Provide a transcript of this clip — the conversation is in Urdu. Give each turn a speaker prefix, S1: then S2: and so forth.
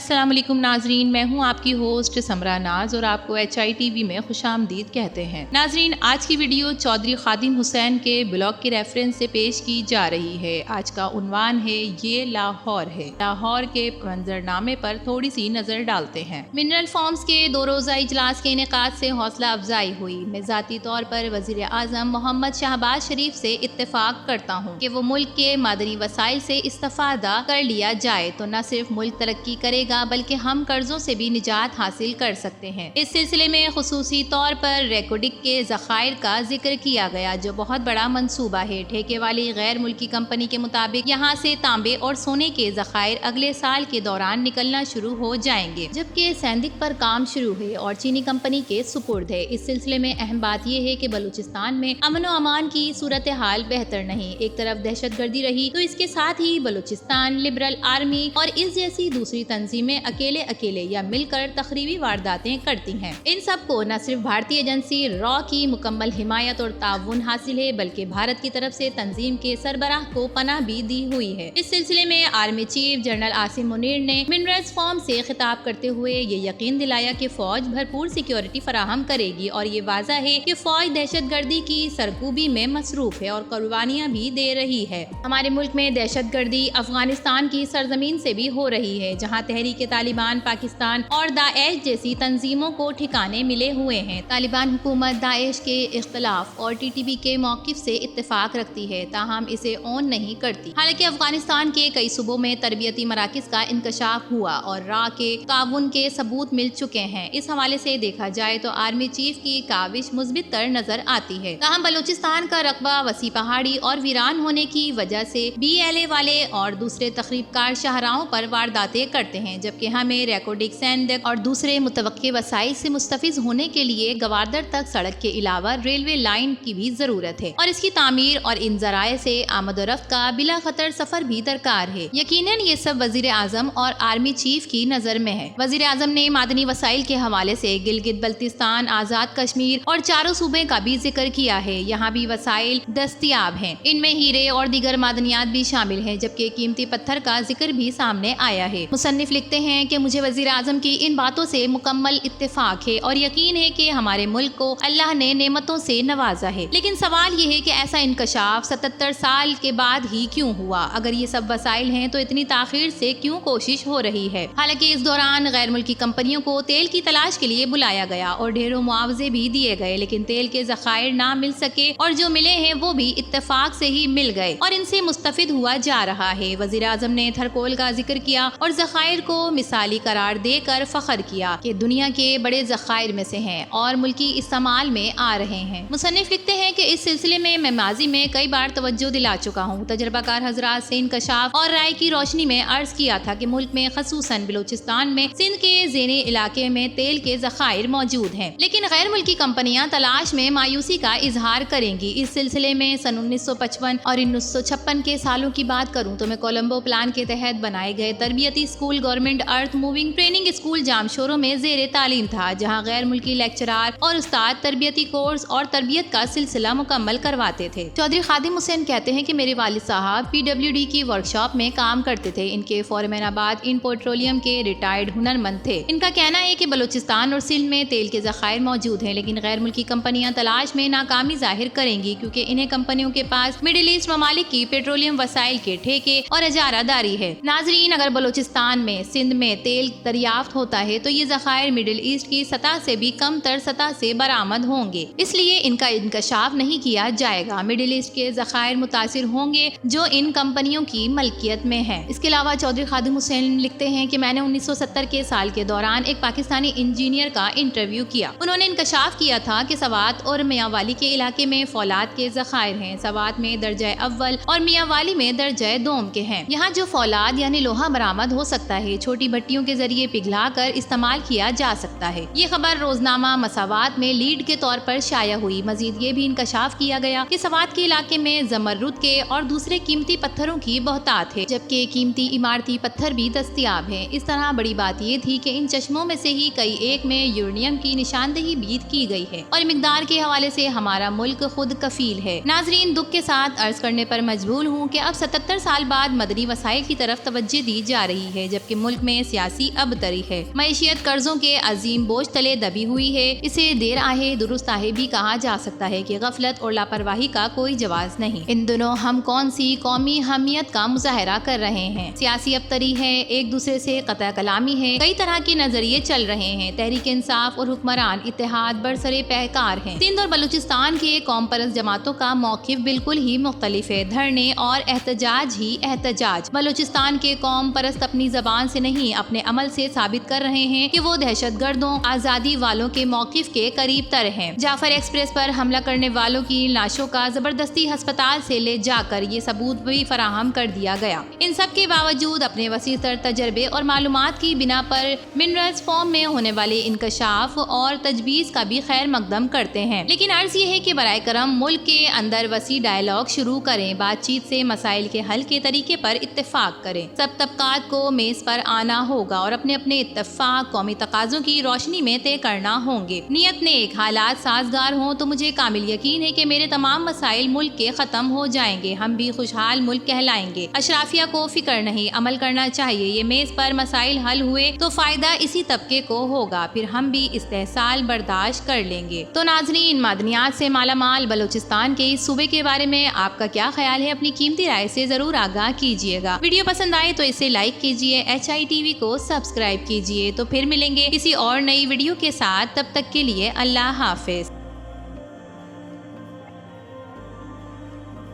S1: السلام علیکم ناظرین، میں ہوں آپ کی ہوسٹ سمرا ناز اور آپ کو HITV میں خوش آمدید کہتے ہیں۔ ناظرین، آج کی ویڈیو چودھری خادم حسین کے بلاگ کے ریفرنس سے پیش کی جا رہی ہے۔ آج کا عنوان ہے یہ لاہور ہے۔ لاہور کے منظرنامے پر تھوڑی سی نظر ڈالتے ہیں۔ منرل فارمز کے 2 روزہ اجلاس کے انعقاد سے حوصلہ افزائی ہوئی۔ میں ذاتی طور پر وزیر اعظم محمد شہباز شریف سے اتفاق کرتا ہوں کہ وہ ملک کے معدنی وسائل سے استفادہ کر لیا جائے تو نہ صرف ملک ترقی کرے گا بلکہ ہم قرضوں سے بھی نجات حاصل کر سکتے ہیں۔ اس سلسلے میں خصوصی طور پر ریکوڈک کے ذخائر کا ذکر کیا گیا جو بہت بڑا منصوبہ ہے۔ ٹھیکے والی غیر ملکی کمپنی کے مطابق یہاں سے تانبے اور سونے کے ذخائر اگلے سال کے دوران نکلنا شروع ہو جائیں گے، جبکہ سیندک پر کام شروع ہے اور چینی کمپنی کے سپرد ہے۔ اس سلسلے میں اہم بات یہ ہے کہ بلوچستان میں امن و امان کی صورتحال بہتر نہیں۔ ایک طرف دہشت گردی رہی تو اس کے ساتھ ہی بلوچستان لبرل آرمی اور اس جیسی دوسری تنظیمیں اکیلے یا مل کر تخریبی وارداتیں کرتی ہیں۔ ان سب کو نہ صرف بھارتی ایجنسی را کی مکمل حمایت اور تعاون حاصل ہے بلکہ بھارت کی طرف سے تنظیم کے سربراہ کو پناہ بھی دی ہوئی ہے۔ اس سلسلے میں army chief general Asim Munir نے منرلز فارم سے خطاب کرتے ہوئے یہ یقین دلایا کہ فوج بھرپور سیکیورٹی فراہم کرے گی اور یہ واضح ہے کہ فوج دہشت گردی کی سرکوبی میں مصروف ہے اور قربانیاں بھی دے رہی ہے۔ ہمارے ملک میں دہشت گردی افغانستان کی سرزمین سے بھی ہو رہی ہے، جہاں تحریک طالبان پاکستان اور داعش جیسی تنظیموں کو ٹھکانے ملے ہوئے ہیں۔ طالبان حکومت داعش کے اختلاف اور TTP کے موقف سے اتفاق رکھتی ہے، تاہم اسے اون نہیں کرتی۔ حالانکہ افغانستان کے کئی صوبوں میں تربیتی مراکز کا انکشاف ہوا اور را کے تعاون کے ثبوت مل چکے ہیں۔ اس حوالے سے دیکھا جائے تو آرمی چیف کی کاوش مثبت تر نظر آتی ہے، تاہم بلوچستان کا رقبہ وسیع پہاڑی اور ویران ہونے کی وجہ سے BLA والے اور دوسرے تخریب کار شاہراہوں پر وارداتیں کرتے ہیں، جبکہ ہمیں ریکوڈک، سیندک اور دوسرے متوقع وسائل سے مستفیض ہونے کے لیے گوادر تک سڑک کے علاوہ ریلوے لائن کی بھی ضرورت ہے اور اس کی تعمیر اور ان ذرائع سے آمد و رفت کا بلا خطر سفر بھی درکار ہے۔ یقیناً یہ سب وزیر اعظم اور آرمی چیف کی نظر میں ہے۔ وزیر اعظم نے معدنی وسائل کے حوالے سے گلگت بلتستان، آزاد کشمیر اور چاروں صوبے کا بھی ذکر کیا ہے۔ یہاں بھی وسائل دستیاب ہیں، ان میں ہیرے اور دیگر معدنیات بھی شامل ہیں، جبکہ قیمتی پتھر کا ذکر بھی سامنے آیا ہے۔ مصنف لکھتے ہیں کہ مجھے وزیر اعظم کی ان باتوں سے مکمل اتفاق ہے اور یقین ہے کہ ہمارے ملک کو اللہ نے نعمتوں سے نوازا ہے، لیکن سوال یہ ہے کہ ایسا انکشاف 77 سال کے بعد ہی کیوں ہوا؟ اگر یہ سب وسائل ہیں تو اتنی تاخیر سے کیوں کوشش ہو رہی ہے؟ حالانکہ اس دوران غیر ملکی کمپنیوں کو تیل کی تلاش کے لیے بلایا گیا اور ڈھیروں معاوضے بھی دیے گئے، لیکن تیل کے ذخائر نہ مل سکے اور جو ملے ہیں وہ بھی اتفاق سے ہی مل گئے اور ان سے مستفید ہوا جا رہا ہے۔ وزیر اعظم نے تھرکول کا ذکر کیا اور ذخائر کو مثالی قرار دے کر فخر کیا کہ دنیا کے بڑے ذخائر میں سے ہیں اور ملکی استعمال میں آ رہے ہیں۔ مصنف لکھتے ہیں کہ اس سلسلے میں ماضی میں کئی بار توجہ دلا چکا ہوں۔ تجربہ کار حضرات سے انکشاف اور رائے کی روشنی میں عرض کیا تھا کہ ملک میں خصوصاً بلوچستان میں سندھ کے زینی علاقے میں تیل کے ذخائر موجود ہیں، لیکن غیر ملکی کمپنیاں تلاش میں مایوسی کا اظہار کریں گی۔ اس سلسلے میں سن 1955 اور 1956 کے سالوں کی بات کروں تو میں کولمبو پلان کے تحت بنائے گئے تربیتی school government earth moving training school Jamshoro میں زیر تعلیم تھا، جہاں غیر ملکی لیکچرار اور استاد تربیتی کورس اور تربیت کا سلسلہ مکمل کرواتے تھے۔ چودھری خادم حسین کہتے ہیں کہ میرے والد صاحب PWD کی ورکشاپ میں کام کرتے تھے۔ ان کے فورمین آباد ان پیٹرولیم کے ریٹائرڈ ہنرمند تھے۔ ان کا کہنا ہے کہ بلوچستان اور سندھ میں تیل کے ذخائر موجود ہیں، لیکن غیر ملکی کمپنیاں تلاش میں ناکامی ظاہر کریں گی کیونکہ انہیں کمپنیوں کے پاس مڈل ایسٹ ممالک کی پیٹرولیم وسائل کے ٹھیکے اور اجارہ داری ہے۔ ناظرین، اگر بلوچستان میں، سندھ میں تیل دریافت ہوتا ہے تو یہ ذخائر مڈل ایسٹ کی سطح سے بھی کم تر سطح سے برآمد ہوں گے، اس لیے ان کا انکشاف نہیں کیا جائے گا۔ مڈل ایسٹ کے ذخائر متاثر ہوں گے جو ان کمپنیوں کی ملکیت میں ہے۔ اس کے علاوہ چودھری خادم حسین لکھتے ہیں کہ میں نے 1970 کے سال کے دوران ایک پاکستانی انجینئر کا انٹرویو کیا۔ انہوں نے انکشاف کیا تھا کہ سوات اور میاں والی کے علاقے میں فولاد کے ذخائر ہیں۔ سوات میں درجہ اول اور میاں والی میں درجہ دوم کے ہیں۔ یہاں جو فولاد یعنی لوہا برآمد ہو سکتا ہے، چھوٹی بھٹیوں کے ذریعے پگھلا کر استعمال کیا جا سکتا ہے۔ یہ خبر روزنامہ مساوات میں لیڈ کے طور پر شائع ہوئی۔ مزید یہ بھی انکشاف کیا گیا کہ سوات کے علاقے میں زمرد کے اور دوسرے قیمتی پتھروں کی بہتات ہے، جبکہ قیمتی عمارتی پتھر بھی دستیاب ہیں۔ اس طرح بڑی بات یہ تھی کہ ان چشموں میں سے ہی کئی ایک میں یورینیم کی نشاندہی بھی کی گئی ہے اور مقدار کے حوالے سے ہمارا ملک خود کفیل ہے۔ ناظرین، دکھ کے ساتھ عرض کرنے پر مجبور ہوں کہ اب 77 سال بعد مدنی وسائل کی طرف توجہ دی جا رہی ہے، جبکہ ملک ملک میں سیاسی ابتری ہے۔ معیشت قرضوں کے عظیم بوجھ تلے دبی ہوئی ہے۔ اسے دیر آہے درست آہے بھی کہا جا سکتا ہے کہ غفلت اور لاپرواہی کا کوئی جواز نہیں۔ ان دنوں ہم کون سی قومی اہمیت کا مظاہرہ کر رہے ہیں؟ سیاسی ابتری ہے، ایک دوسرے سے قطع کلامی ہے، کئی طرح کے نظریے چل رہے ہیں۔ تحریک انصاف اور حکمران اتحاد برسر پیکار ہیں۔ سندھ اور بلوچستان کے قوم پرست جماعتوں کا موقف بالکل ہی مختلف ہے۔ دھرنے اور احتجاج ہی احتجاج۔ بلوچستان کے قوم پرست اپنی زبان سے نہیں اپنے عمل سے ثابت کر رہے ہیں کہ وہ دہشت گردوں، آزادی والوں کے موقف کے قریب تر ہیں۔ جعفر ایکسپریس پر حملہ کرنے والوں کی لاشوں کا زبردستی ہسپتال سے لے جا کر یہ ثبوت بھی فراہم کر دیا گیا۔ ان سب کے باوجود اپنے وسیع تر تجربے اور معلومات کی بنا پر منرلز فارم میں ہونے والے انکشاف اور تجویز کا بھی خیر مقدم کرتے ہیں۔ لیکن عرض یہ ہے کہ برائے کرم ملک کے اندر وسیع ڈائیلاگ شروع کریں، بات چیت سے مسائل کے حل کے طریقے پر اتفاق کریں۔ سب طبقات کو میز پر آنا ہوگا اور اپنے اپنے اتفاق قومی تقاضوں کی روشنی میں طے کرنا ہوں گے۔ نیت نیک، حالات سازگار ہوں تو مجھے کامل یقین ہے کہ میرے تمام مسائل ملک کے ختم ہو جائیں گے، ہم بھی خوشحال ملک کہلائیں گے۔ اشرافیہ کو فکر نہیں، عمل کرنا چاہیے۔ یہ میز پر مسائل حل ہوئے تو فائدہ اسی طبقے کو ہوگا، پھر ہم بھی استحصال برداشت کر لیں گے۔ تو ناظرین، معدنیات سے مالا مال بلوچستان کے اس صوبے کے بارے میں آپ کا کیا خیال ہے؟ اپنی قیمتی رائے سے ضرور آگاہ کیجیے گا۔ ویڈیو پسند آئے تو اسے لائک کیجیے، HITV کو سبسکرائب کیجیے۔ تو پھر ملیں گے کسی اور نئی ویڈیو کے ساتھ، تب تک کے لیے اللہ حافظ۔